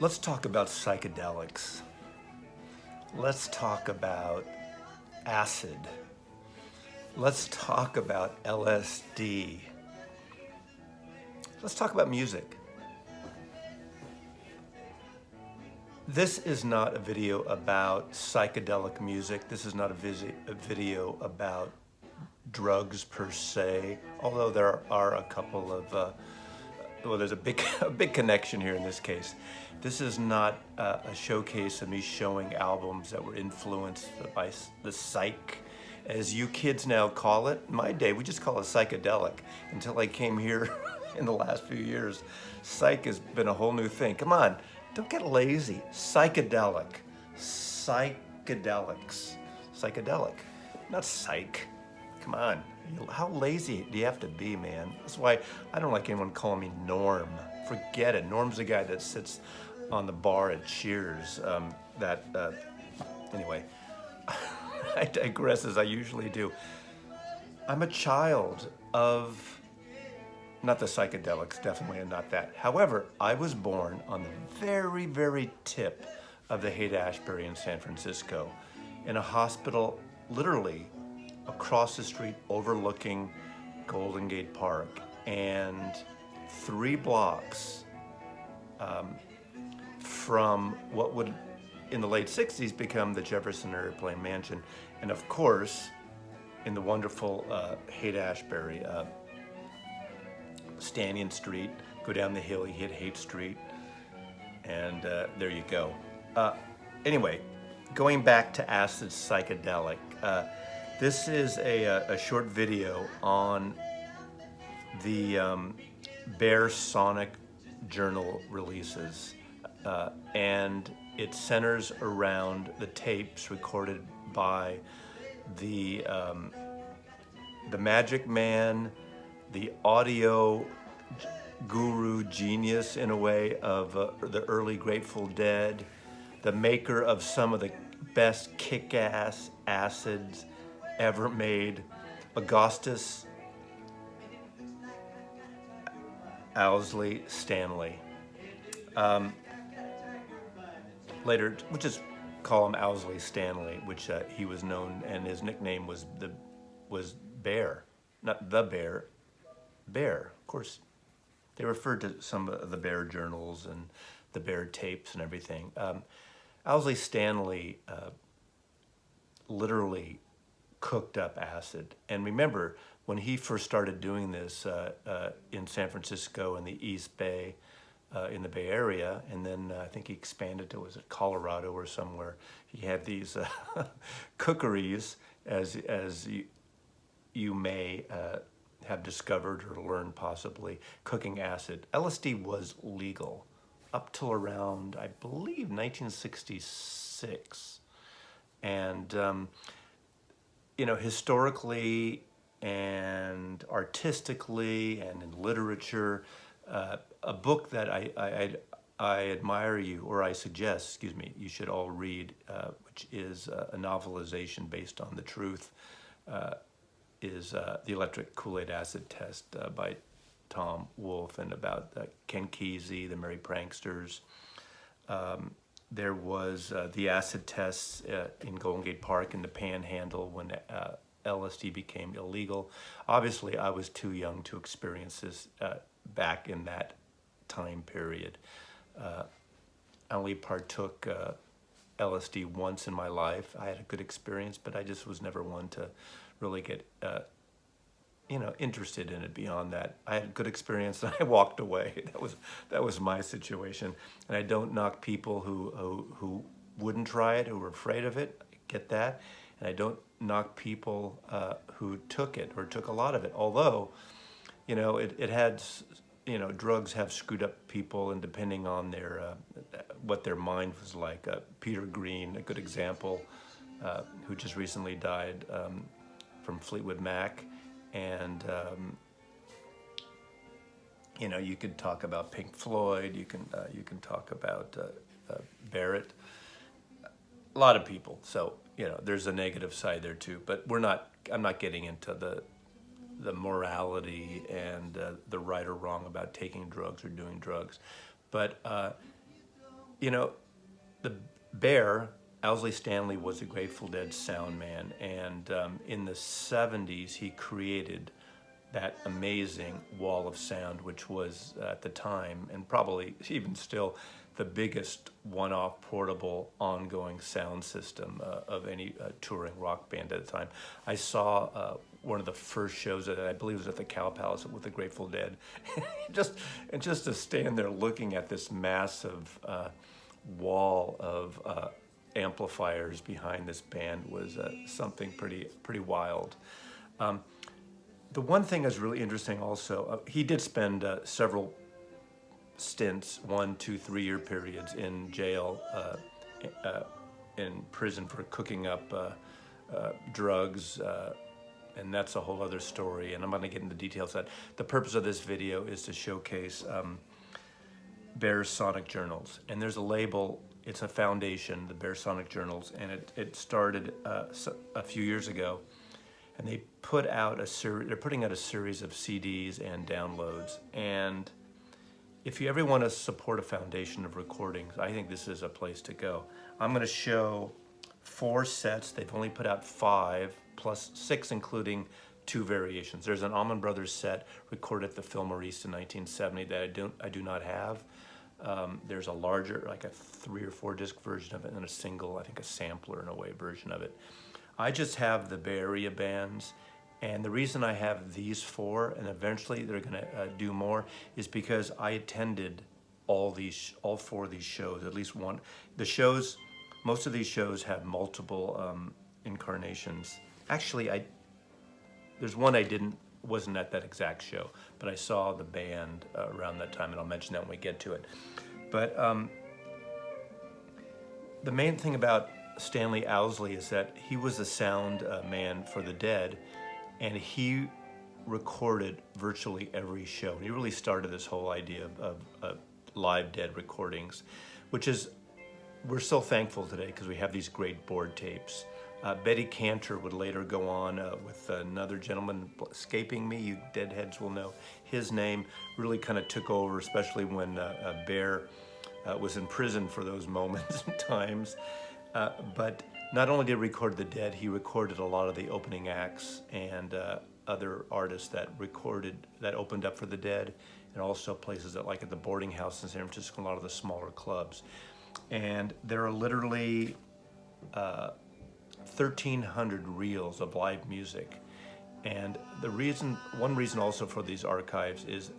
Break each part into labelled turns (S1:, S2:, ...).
S1: Let's talk about psychedelics. Let's talk about acid. Let's talk about LSD. Let's talk about music. This is not a video about psychedelic music. This is not a video about drugs per se, although there are a couple of, well, there's a big connection here in this case. This is not a showcase of me showing albums that were influenced by the psych, as you kids now call it. In my day, we just call it psychedelic. Until I came here in the last few years, psych has been a whole new thing. Come on, don't get lazy. Psychedelic, psychedelics, psychedelic, not psych. Come on, how lazy do you have to be, man? That's why I don't like anyone calling me Norm. Forget it. Norm's the guy that sits on the bar at Cheers. Anyway, I digress as I usually do. I'm a child of, not the psychedelics, definitely not that. However, I was born on the very, very tip of the Haight-Ashbury in San Francisco, in a hospital literally across the street overlooking Golden Gate Park, and 3 blocks from what would in the late 60s become the Jefferson Airplane Mansion. And of course, in the wonderful Haight-Ashbury, Stanley Street, go down the hill, you hit Haight Street, and there you go. Anyway, going back to acid psychedelic, this is a short video on the Bear Sonic Journal releases, and it centers around the tapes recorded by the Magic Man, the audio guru genius in a way of the early Grateful Dead, the maker of some of the best kick-ass acids ever made, Augustus Owsley Stanley. Later, we'll just call him Owsley Stanley, which he was known, and his nickname was Bear, not the Bear, Bear. Of course, they referred to some of the Bear journals and the Bear tapes and everything. Owsley Stanley literally cooked up acid. And remember, when he first started doing this in San Francisco in the East Bay, in the Bay Area, and then I think he expanded to, was it Colorado or somewhere, he had these cookeries, as you may have discovered or learned possibly, cooking acid. LSD was legal up till around, I believe, 1966. And you know, historically and artistically and in literature, a book that I admire you, or I suggest, excuse me, you should all read, which is a novelization based on the truth, is The Electric Kool-Aid Acid Test by Tom Wolfe, and about Ken Kesey, the Merry Pranksters. There was the acid tests in Golden Gate Park in the Panhandle when LSD became illegal. Obviously, I was too young to experience this back in that time period. I only partook LSD once in my life. I had a good experience, but I just was never one to really get interested in it beyond that. I had a good experience and I walked away. That was my situation. And I don't knock people who wouldn't try it, who were afraid of it. I get that. And I don't knock people who took it or took a lot of it. Although, it had, drugs have screwed up people, and depending on their what their mind was like. Peter Green, a good example, who just recently died from Fleetwood Mac. And you could talk about Pink Floyd. You can talk about Barrett. A lot of people. So there's a negative side there too. But I'm not getting into the morality and the right or wrong about taking drugs or doing drugs. But you know, the Bear, Owsley Stanley, was a Grateful Dead sound man, and in the 70s he created that amazing wall of sound, which was at the time, and probably even still, the biggest one-off portable ongoing sound system of any touring rock band at the time. I saw one of the first shows that I believe was at the Cow Palace with the Grateful Dead. just to stand there looking at this massive wall of amplifiers behind this band was something pretty wild. The one thing that's really interesting also, he did spend several stints, 1, 2, 3 year periods in jail, in prison for cooking up drugs, and that's a whole other story, and I'm not gonna get into details of that. The purpose of this video is to showcase Bear's Sonic Journals, and there's a label, it's a foundation, the Bear Sonic Journals, and it started a few years ago, and they put out they're putting out a series of CDs and downloads. And if you ever want to support a foundation of recordings, I think this is a place to go. I'm going to show 4 sets. They've only put out 5 plus 6, including 2 variations. There's an Allman Brothers set recorded at the Fillmore East in 1970 that I do not have. There's a larger, like a 3 or 4 disc version of it, and a single, I think a sampler in a way version of it. I just have the Bay Area bands, and the reason I have these 4, and eventually they're gonna do more, is because I attended all 4 of these shows, at least one. The shows, most of these shows have multiple incarnations. Actually, there's one wasn't at that exact show, but I saw the band around that time, and I'll mention that when we get to it. But the main thing about Stanley Owsley is that he was the sound man for the Dead, and he recorded virtually every show. He really started this whole idea of live Dead recordings, which is, we're so thankful today because we have these great board tapes. Betty Cantor would later go on with another gentleman escaping me. You Deadheads will know his name. Really kind of took over, especially when Bear was in prison for those moments and times. But not only did he record the Dead, he recorded a lot of the opening acts and other artists that opened up for the Dead, and also places that, like at the boarding house in San Francisco, a lot of the smaller clubs. And there are literally 1,300 reels of live music. And one reason also for these archives is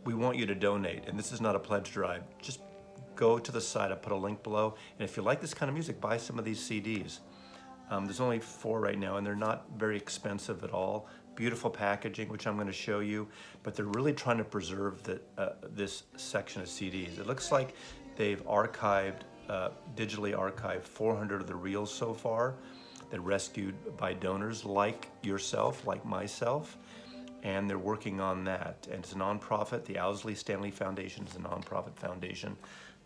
S1: we want you to donate, and this is not a pledge drive. Just go to the site, I put a link below, and if you like this kind of music, buy some of these CDs. There's only 4 right now, and they're not very expensive at all. Beautiful packaging, which I'm going to show you, but they're really trying to preserve this section of CDs. It looks like they've digitally archived 400 of the reels so far that rescued by donors like yourself, like myself, and they're working on that. And it's a nonprofit. The Owsley Stanley Foundation is a nonprofit foundation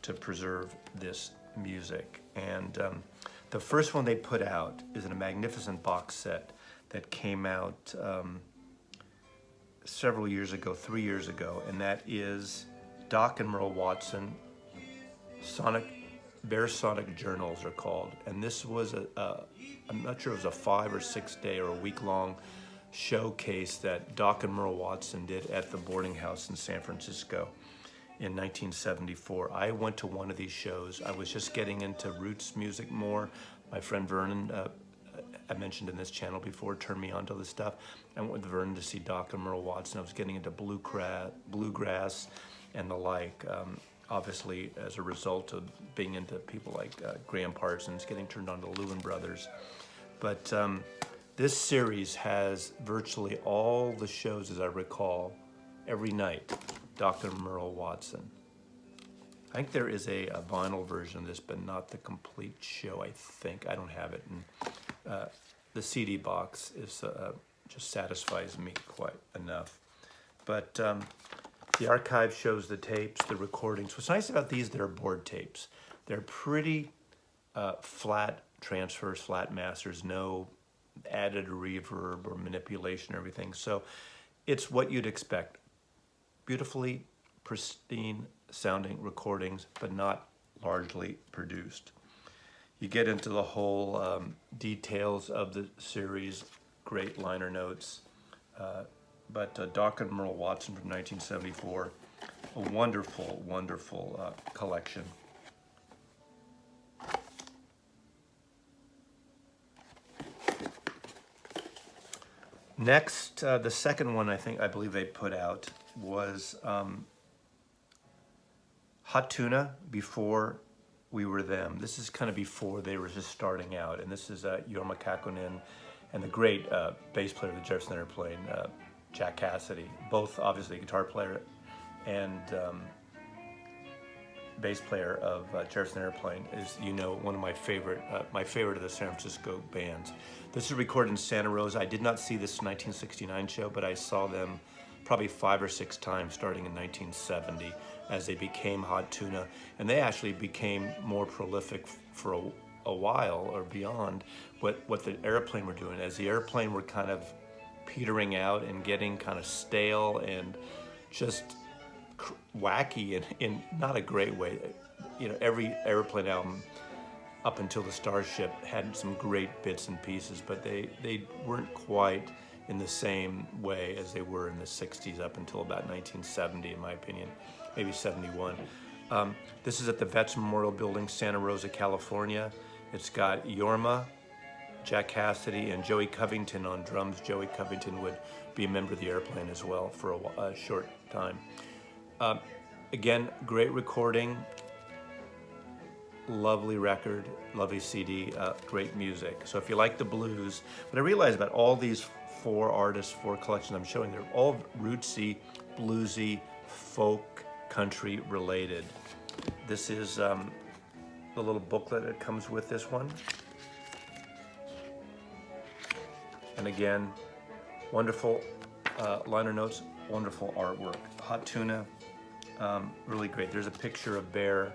S1: to preserve this music. And the first one they put out is in a magnificent box set that came out several years ago, 3 years ago, and that is Doc and Merle Watson, Bear Sonic Journals are called. And this was I'm not sure if it was a 5 or 6 day or a week-long showcase that Doc and Merle Watson did at the boarding house in San Francisco in 1974. I went to one of these shows. I was just getting into roots music more. My friend Vernon, I mentioned in this channel before, turned me onto this stuff. I went with Vernon to see Doc and Merle Watson. I was getting into bluegrass and the like. Obviously, as a result of being into people like Graham Parsons, getting turned on to Lewin Brothers. But this series has virtually all the shows, as I recall, every night, Dr. Merle Watson. I think there is a vinyl version of this, but not the complete show, I think. I don't have it. And the CD box is just satisfies me quite enough. But the archive shows the tapes, the recordings. What's nice about these, they're board tapes. They're pretty flat transfers, flat masters, no added reverb or manipulation or everything. So it's what you'd expect. Beautifully pristine sounding recordings, but not largely produced. You get into the whole details of the series, great liner notes. But Doc and Merle Watson from 1974, a wonderful, wonderful collection. Next, the second one I believe they put out was Hot Tuna, Before We Were Them. This is kind of before they were just starting out, and this is Jorma Kakkonen and the great bass player of the Jefferson Airplane, Jack Cassidy, both obviously guitar player and bass player of Jefferson Airplane, is, you know, one of my favorite of the San Francisco bands. This is recorded in Santa Rosa. I did not see this 1969 show, but I saw them probably 5 or 6 times starting in 1970 as they became Hot Tuna, and they actually became more prolific for a while or beyond what the Airplane were doing. As the Airplane were kind of petering out and getting kind of stale and just wacky in not a great way. You know, every Airplane album up until the Starship had some great bits and pieces, but they weren't quite in the same way as they were in the 60s up until about 1970, in my opinion, maybe 71. This is at the Vets Memorial Building, Santa Rosa, California. It's got Jorma, Jack Cassidy, and Joey Covington on drums. Joey Covington would be a member of the Airplane as well for a short time. Again, great recording, lovely record, lovely CD, great music. So if you like the blues, what I realized about all these 4 artists, 4 collections I'm showing, they're all rootsy, bluesy, folk, country related. This is the little booklet that comes with this one. And again, wonderful liner notes, wonderful artwork. Hot Tuna, really great. There's a picture of Bear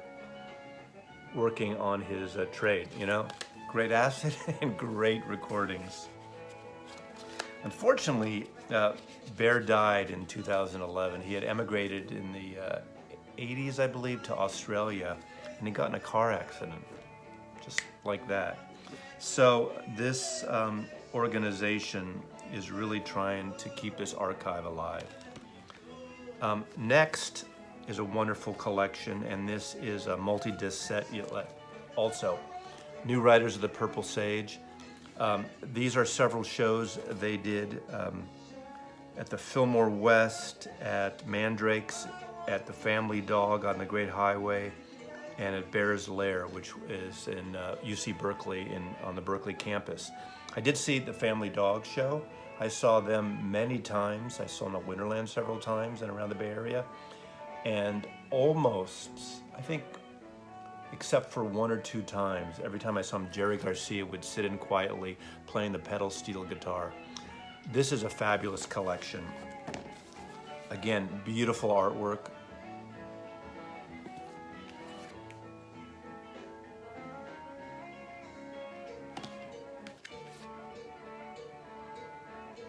S1: working on his trade, you know? Great acid and great recordings. Unfortunately, Bear died in 2011. He had emigrated in the 80s, I believe, to Australia, and he got in a car accident, just like that. So this organization is really trying to keep this archive alive. Next is a wonderful collection, and this is a multi-disc set. Also, New Riders of the Purple Sage. These are several shows they did at the Fillmore West, at Mandrake's, at the Family Dog on the Great Highway, and at Bear's Lair, which is in UC Berkeley, on the Berkeley campus. I did see the Family Dog show. I saw them many times. I saw them at Winterland several times and around the Bay Area. And almost, I think, except for 1 or 2 times, every time I saw him, Jerry Garcia would sit in quietly playing the pedal steel guitar. This is a fabulous collection. Again, beautiful artwork.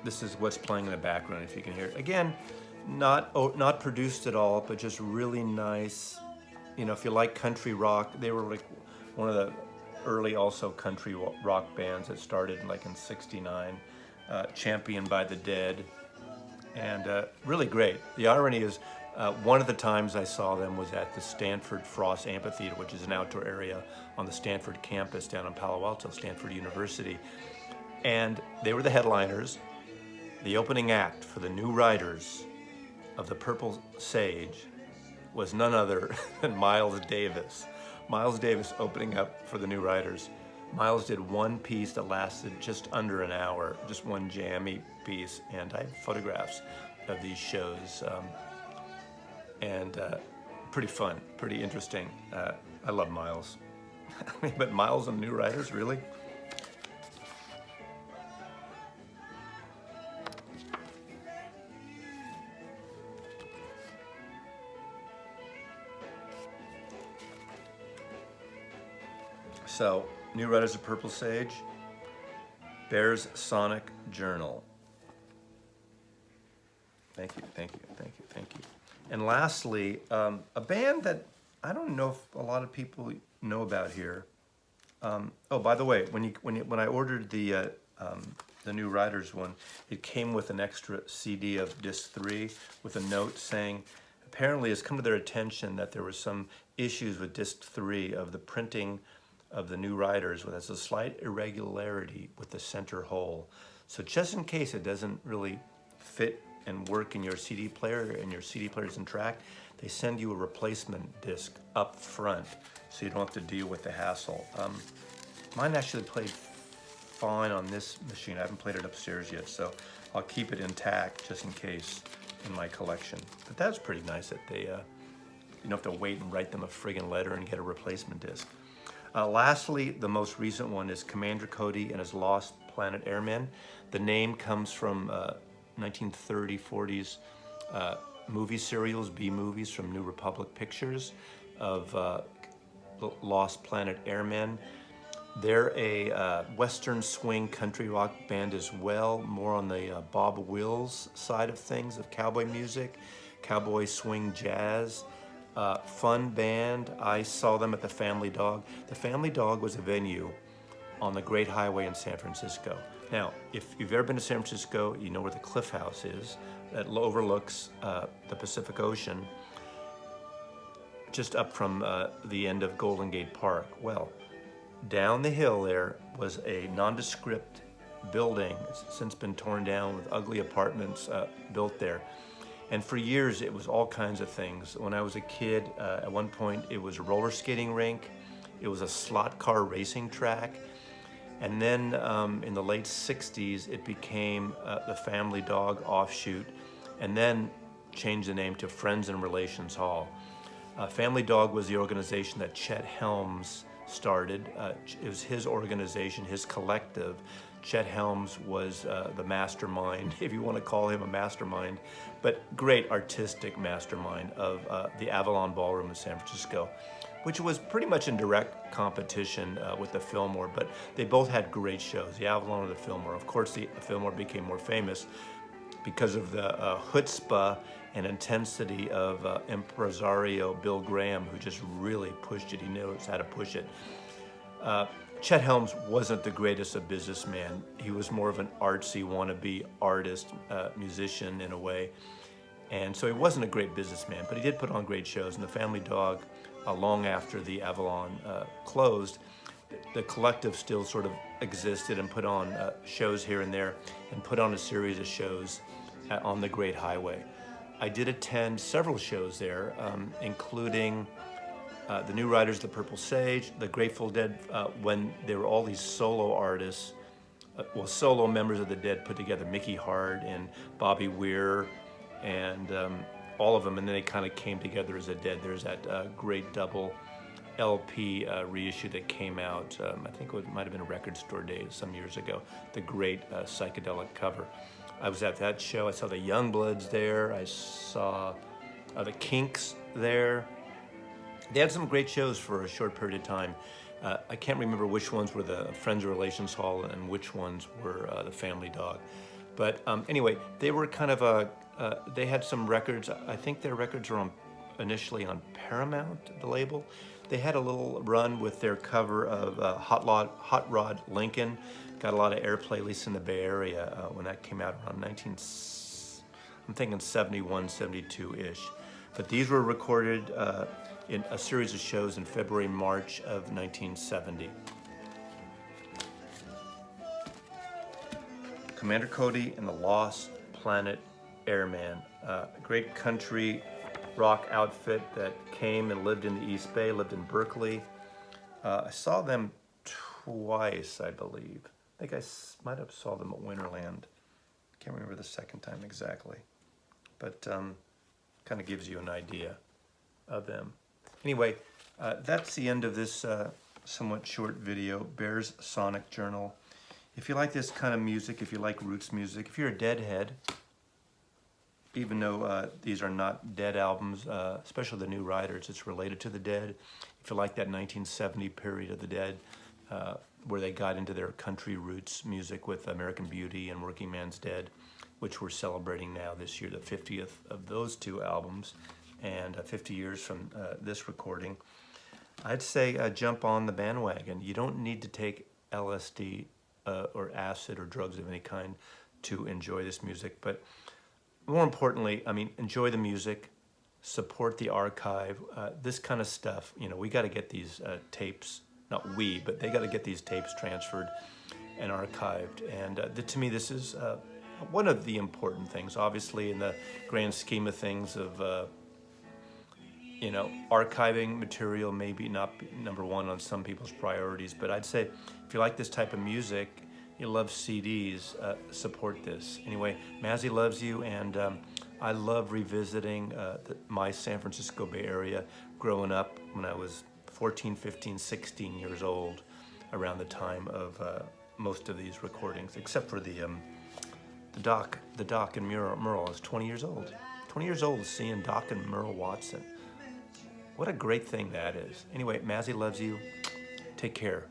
S1: This is what's playing in the background, if you can hear it. Again, not produced at all, but just really nice. You know, if you like country rock, they were like one of the early also country rock bands that started like in '69, championed by the Dead, and really great. The irony is, one of the times I saw them was at the Stanford Frost Amphitheater, which is an outdoor area on the Stanford campus down in Palo Alto, Stanford University, and they were the headliners. The opening act for the New Riders of the Purple Sage was none other than Miles Davis. Miles Davis opening up for the New Riders. Miles did one piece that lasted just under an hour, just one jammy piece, and I have photographs of these shows, and pretty fun, pretty interesting. I love Miles. But Miles and New Riders, really? So, New Riders of Purple Sage, Bear's Sonic Journal. Thank you, thank you, thank you, thank you. And lastly, a band that I don't know if a lot of people know about here. Oh, by the way, when I ordered the New Riders one, it came with an extra CD of disc 3 with a note saying, apparently it's come to their attention that there was some issues with disc 3 of the printing of the New Riders, with a slight irregularity with the center hole. So just in case it doesn't really fit and work in your CD player and your CD player doesn't track, they send you a replacement disc up front so you don't have to deal with the hassle. Mine actually played fine on this machine. I haven't played it upstairs yet, so I'll keep it intact just in case in my collection. But that's pretty nice that they, you don't have to wait and write them a friggin' letter and get a replacement disc. Lastly, the most recent one is Commander Cody and his Lost Planet Airmen. The name comes from 1930s, 40s movie serials, B-movies from New Republic Pictures of Lost Planet Airmen. They're a Western swing country rock band as well, more on the Bob Wills side of things, of cowboy music, cowboy swing jazz. Fun band. I saw them at the Family Dog. The Family Dog was a venue on the Great Highway in San Francisco. Now, if you've ever been to San Francisco, you know where the Cliff House is. That overlooks the Pacific Ocean, just up from the end of Golden Gate Park. Well, down the hill there was a nondescript building. It's since been torn down with ugly apartments built there. And for years, it was all kinds of things. When I was a kid, at one point, it was a roller skating rink. It was a slot car racing track. And then in the late 60s, it became the Family Dog offshoot, and then changed the name to Friends and Relations Hall. Family Dog was the organization that Chet Helms started. It was his organization, his collective. Chet Helms was the mastermind, if you want to call him a mastermind, but great artistic mastermind of the Avalon Ballroom in San Francisco, which was pretty much in direct competition with the Fillmore, but they both had great shows, the Avalon or the Fillmore. Of course, the Fillmore became more famous because of the chutzpah and intensity of impresario Bill Graham, who just really pushed it. He knows how to push it. Chet Helms wasn't the greatest of businessmen. He was more of an artsy wannabe artist, musician in a way. And so he wasn't a great businessman, but he did put on great shows. And the Family Dog, long after the Avalon closed, the collective still sort of existed and put on shows here and there, and put on a series of shows on the Great Highway. I did attend several shows there, including the New Riders, the Purple Sage, the Grateful Dead, when there were all these solo artists, solo members of the Dead put together, Mickey Hart and Bobby Weir, and all of them, and then they kind of came together as a Dead. There's that great double LP reissue that came out, I think it might have been a Record Store Days some years ago, the great psychedelic cover. I was at that show. I saw the Youngbloods there. I saw the Kinks there. They had some great shows for a short period of time. I can't remember which ones were the Friends Relations Hall and which ones were the Family Dog. But anyway, they were kind of they had some records. I think their records were initially on Paramount, the label. They had a little run with their cover of Hot Rod Lincoln. Got a lot of airplay, at least in the Bay Area, when that came out around I'm thinking 71, 72-ish. But these were recorded in a series of shows in February, March of 1970. Commander Cody and the Lost Planet Airmen, a great country rock outfit that came and lived in the East Bay, lived in Berkeley. I saw them twice, I believe. I think I might have saw them at Winterland. Can't remember the second time exactly, but kind of gives you an idea of them. Anyway, that's the end of this somewhat short video, Bear's Sonic Journal. If you like this kind of music, if you like roots music, if you're a Deadhead, even though these are not Dead albums, especially the New Riders, it's related to the Dead. If you like that 1970 period of the Dead, where they got into their country roots music with American Beauty and Working Man's Dead, which we're celebrating now this year, the 50th of those two albums. and 50 years from this recording, I'd say jump on the bandwagon. You don't need to take LSD or acid or drugs of any kind to enjoy this music, but more importantly, I mean, enjoy the music, support the archive, this kind of stuff. You know, we got to get these tapes, not we, but they got to get these tapes transferred and archived. And to me, this is one of the important things, obviously, in the grand scheme of things of, you know, archiving material maybe not be number one on some people's priorities, but I'd say if you like this type of music, you love CDs, support this. Anyway, Mazzy loves you, and I love revisiting my San Francisco Bay Area growing up when I was 14, 15, 16 years old, around the time of most of these recordings, except for the Doc and Merle. I was 20 years old. 20 years old seeing Doc and Merle Watson. What a great thing that is. Anyway, Mazzy loves you. Take care.